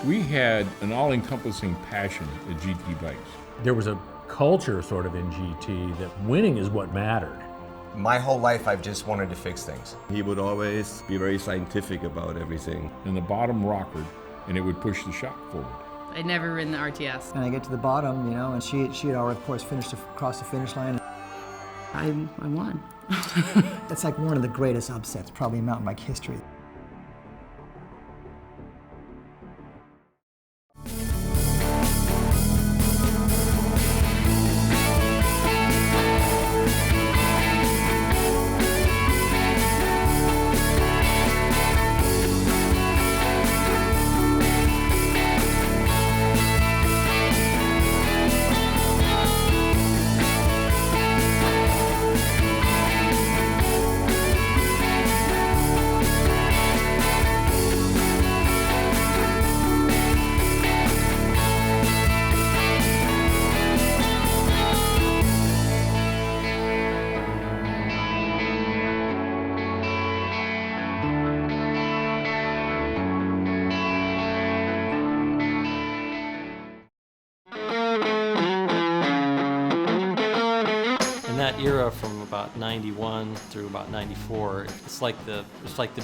We had an all-encompassing passion at GT Bikes. There was a culture sort of in GT that winning is what mattered. My whole life I've just wanted to fix things. He would always be very scientific about everything. And the bottom rockered, and it would push the shock forward. I'd never ridden the RTS. And I get to the bottom, you know, and she had already, of course, finished across the finish line. I won. That's like one of the greatest upsets, probably in mountain bike history. That era from about 91 through about 94, it's like the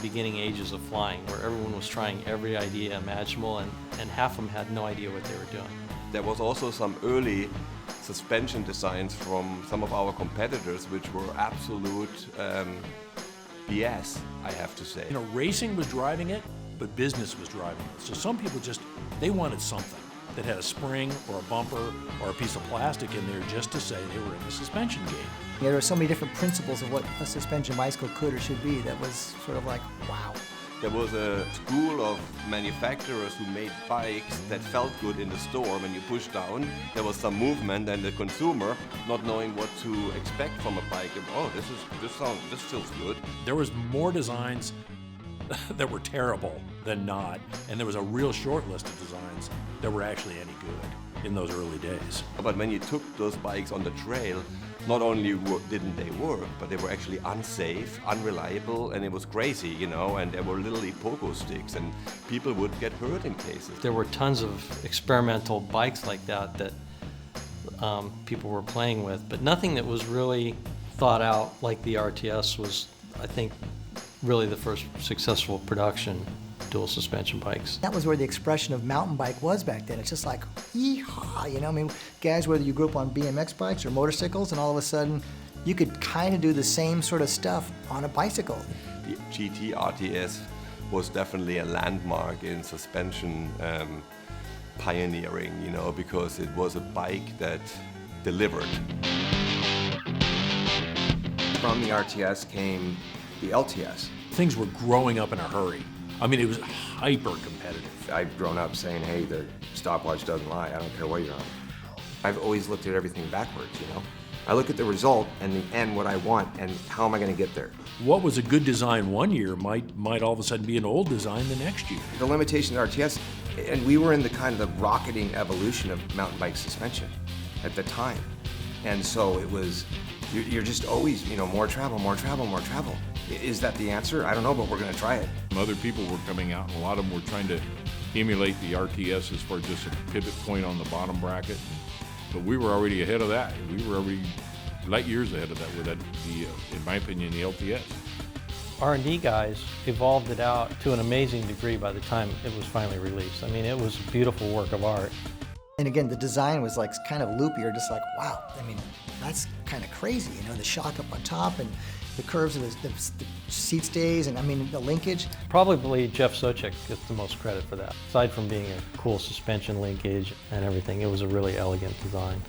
beginning ages of flying, where everyone was trying every idea imaginable, and half of them had no idea what they were doing. There was also some early suspension designs from some of our competitors which were absolute BS, I have to say. You know, racing was driving it, but business was driving it. So some people they wanted something that had a spring or a bumper or a piece of plastic in there just to say they were in the suspension game. Yeah, there were so many different principles of what a suspension bicycle could or should be that was sort of like, wow. There was a school of manufacturers who made bikes that felt good in the store when you pushed down. There was some movement, and the consumer, not knowing what to expect from a bike, oh, this feels good. There was more designs that were terrible than not, and there was a real short list of designs that were actually any good in those early days. But when you took those bikes on the trail, not only didn't they work, but they were actually unsafe, unreliable, and it was crazy, you know, and there were literally pogo sticks, and people would get hurt in cases. There were tons of experimental bikes like that people were playing with, but nothing that was really thought out like the RTS was, I think, really the first successful production dual suspension bikes. That was where the expression of mountain bike was back then. It's just like, yee-haw, you know, I mean, guys, whether you grew up on BMX bikes or motorcycles, and all of a sudden, you could kind of do the same sort of stuff on a bicycle. The GT RTS was definitely a landmark in suspension pioneering, you know, because it was a bike that delivered. From the RTS came the LTS. Things were growing up in a hurry. I mean, it was hyper competitive. I've grown up saying, hey, the stopwatch doesn't lie, I don't care what you're on. I've always looked at everything backwards, you know? I look at the result and the end, what I want, and how am I gonna get there? What was a good design one year might all of a sudden be an old design the next year. The limitation of RTS, and we were in the kind of rocketing evolution of mountain bike suspension at the time. And so it was, you're just always, you know, more travel, more travel, more travel. Is that the answer? I don't know, but we're gonna try it. Other people were coming out, and a lot of them were trying to emulate the RTS as far as just a pivot point on the bottom bracket. But we were already ahead of that. We were already light years ahead of that with that, in my opinion, the LTS. R&D guys evolved it out to an amazing degree by the time it was finally released. I mean, it was a beautiful work of art. And again, the design was like kind of loopy, or just like, wow, I mean, that's kind of crazy, you know, the shock up on top and the curves of the seat stays, and I mean, the linkage. Probably Jeff Sochek gets the most credit for that. Aside from being a cool suspension linkage and everything, it was a really elegant design.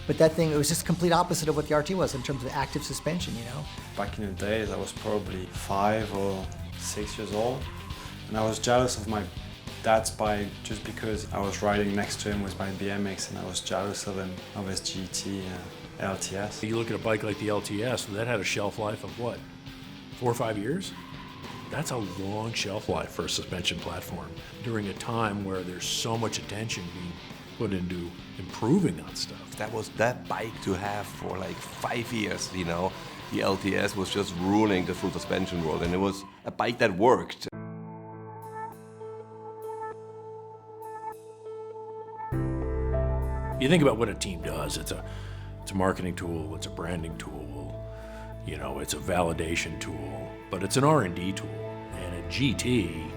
But that thing, it was just the complete opposite of what the RT was in terms of active suspension, you know? Back in the days, I was probably 5 or 6 years old, and I was jealous of my dad's bike just because I was riding next to him with my BMX, and I was jealous of his GT LTS. You look at a bike like the LTS, that had a shelf life of what, 4 or 5 years? That's a long shelf life for a suspension platform during a time where there's so much attention being put into improving on stuff. That was that bike to have for like 5 years, you know. The LTS was just ruling the full suspension world, and it was a bike that worked. You think about what a team does. It's a marketing tool, it's a branding tool, you know, it's a validation tool, but it's an R&D tool. And at GT,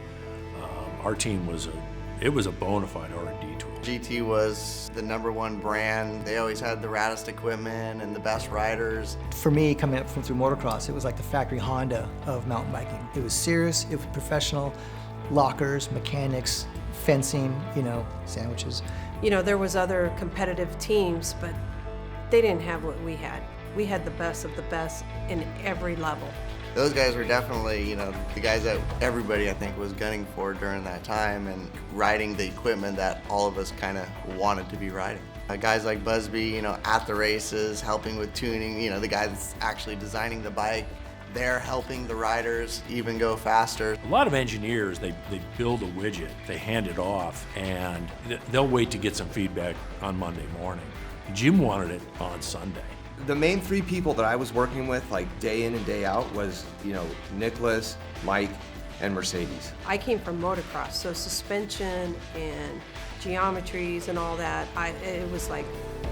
our team was a bona fide R&D tool. GT was the #1 brand. They always had the raddest equipment and the best riders. For me, coming up through motocross, it was like the factory Honda of mountain biking. It was serious, it was professional, lockers, mechanics, fencing, you know, sandwiches. You know, there was other competitive teams, but they didn't have what we had. We had the best of the best in every level. Those guys were definitely, you know, the guys that everybody, I think, was gunning for during that time and riding the equipment that all of us kind of wanted to be riding. Guys like Busby, you know, at the races, helping with tuning, you know, the guy that's actually designing the bike, they're helping the riders even go faster. A lot of engineers, they build a widget, they hand it off, and they'll wait to get some feedback on Monday morning. Jim wanted it on Sunday. The main 3 people that I was working with, like day in and day out, was, you know, Nicholas, Mike, and Mercedes. I came from motocross, so suspension and geometries and all that, it was like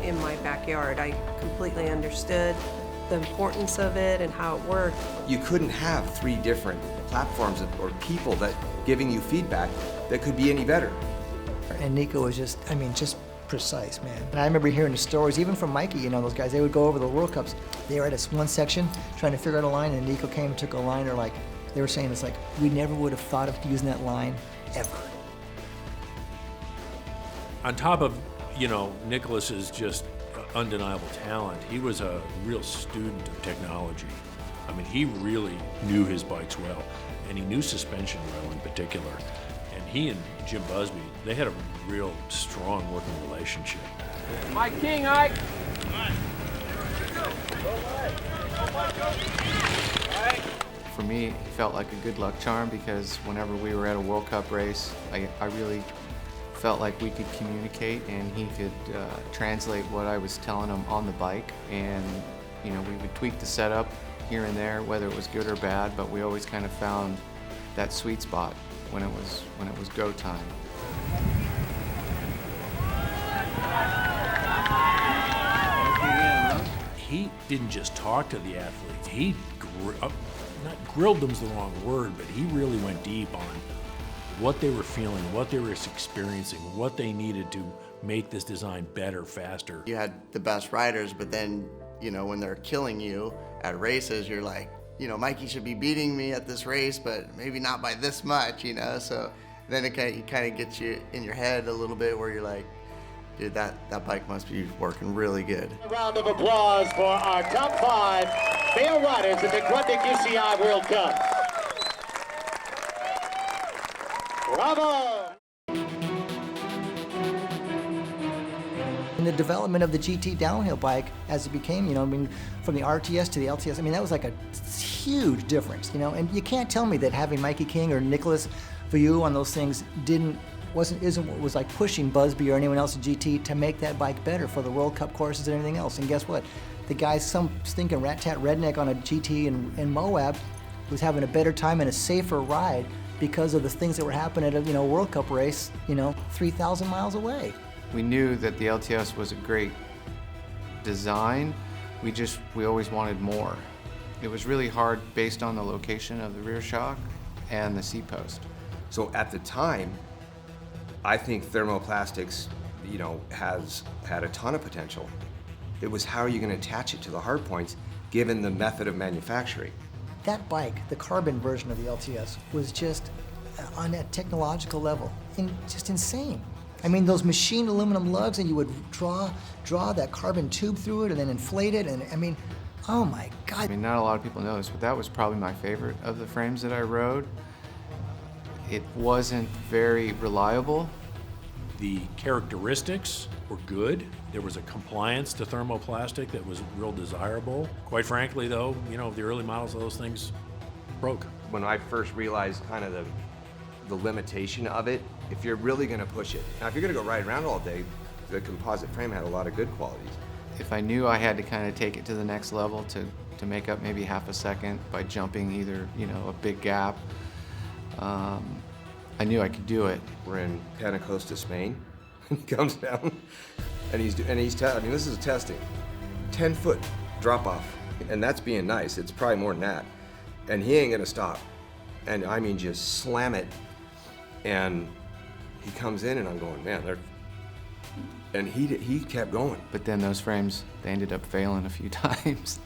in my backyard. I completely understood the importance of it and how it worked. You couldn't have 3 different platforms or people that giving you feedback that could be any better. And Nico was just, I mean, just precise, man. And I remember hearing the stories, even from Mikey, you know, those guys, they would go over the World Cups. They were at this one section trying to figure out a line, and Nico came and took a line, or like, they were saying, it's like, we never would have thought of using that line, ever. On top of, you know, Nicholas's just undeniable talent, he was a real student of technology. I mean, he really knew his bikes well, and he knew suspension well in particular. And he and Jim Busby, they had a real strong working relationship. My king, Ike! For me, it felt like a good luck charm because whenever we were at a World Cup race, I really felt like we could communicate and he could translate what I was telling him on the bike. And, you know, we would tweak the setup here and there, whether it was good or bad, but we always kind of found that sweet spot when it was go time. He didn't just talk to the athletes, he not grilled them's the wrong word, but he really went deep on what they were feeling, what they were experiencing, what they needed to make this design better, faster. You had the best riders, but then, you know, when they're killing you at races, you're like, you know, Mikey should be beating me at this race, but maybe not by this much, you know? So then it kind of gets you in your head a little bit where you're like, dude, that bike must be working really good. A round of applause for our top 5 male riders at the Grundig UCI World Cup. Bravo! And the development of the GT downhill bike as it became, you know, I mean, from the RTS to the LTS, I mean, that was like a huge difference, you know, and you can't tell me that having Mikey King or Nicholas Vouilloz on those things isn't what was like pushing Busby or anyone else at GT to make that bike better for the World Cup courses and everything else. And guess what? The guy, some stinking rat-tat redneck on a GT in Moab, was having a better time and a safer ride because of the things that were happening at a, you know, World Cup race, you know, 3,000 miles away. We knew that the LTS was a great design. We always wanted more. It was really hard based on the location of the rear shock and the seat post. So at the time, I think Thermoplastics, you know, has had a ton of potential. It was how are you going to attach it to the hard points given the method of manufacturing. That bike, the carbon version of the LTS, was just on a technological level, just insane. I mean, those machined aluminum lugs, and you would draw that carbon tube through it and then inflate it, and I mean, oh my God. I mean, not a lot of people know this, but that was probably my favorite of the frames that I rode. It wasn't very reliable. The characteristics were good. There was a compliance to thermoplastic that was real desirable. Quite frankly, though, you know, the early models of those things broke. When I first realized kind of the limitation of it, if you're really going to push it. Now, if you're going to go ride around all day, the composite frame had a lot of good qualities. If I knew I had to kind of take it to the next level to make up maybe half a second by jumping either, you know, a big gap, I knew I could do it. We're in Pentecosta, Spain, and he comes down and he's I mean, this is testing, 10-foot drop off, and that's being nice. It's probably more than that, and he ain't gonna stop, and I mean just slam it, and he comes in, and I'm going, man, and he kept going. But then those frames, they ended up failing a few times.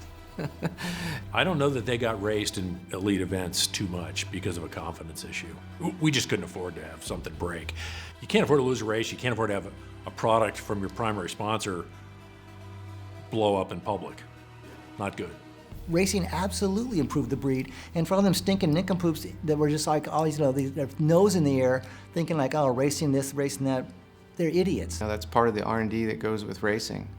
I don't know that they got raced in elite events too much because of a confidence issue. We just couldn't afford to have something break. You can't afford to lose a race. You can't afford to have a product from your primary sponsor blow up in public. Not good. Racing absolutely improved the breed, and for all them stinking nincompoops that were just like always, their nose in the air, thinking like, oh, racing this, racing that, they're idiots. Now, that's part of the R&D that goes with racing.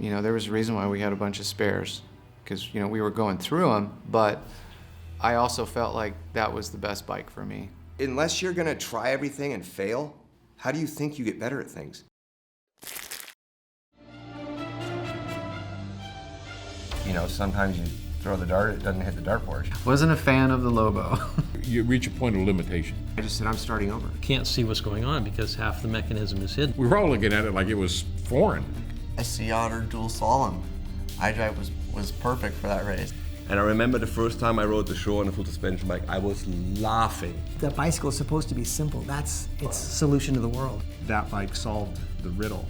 There was a reason why we had a bunch of spares, because we were going through them, but I also felt like that was the best bike for me. Unless you're gonna try everything and fail, how do you think you get better at things? Sometimes you throw the dart, it doesn't hit the dartboard. Wasn't a fan of the Lobo. You reach a point of limitation. I just said, I'm starting over. Can't see what's going on because half the mechanism is hidden. We were all looking at it like it was foreign. A Sea Otter dual slalom. iDrive was perfect for that race. And I remember the first time I rode the show on a full suspension bike, I was laughing. The bicycle is supposed to be simple. That's its solution to the world. That bike solved the riddle.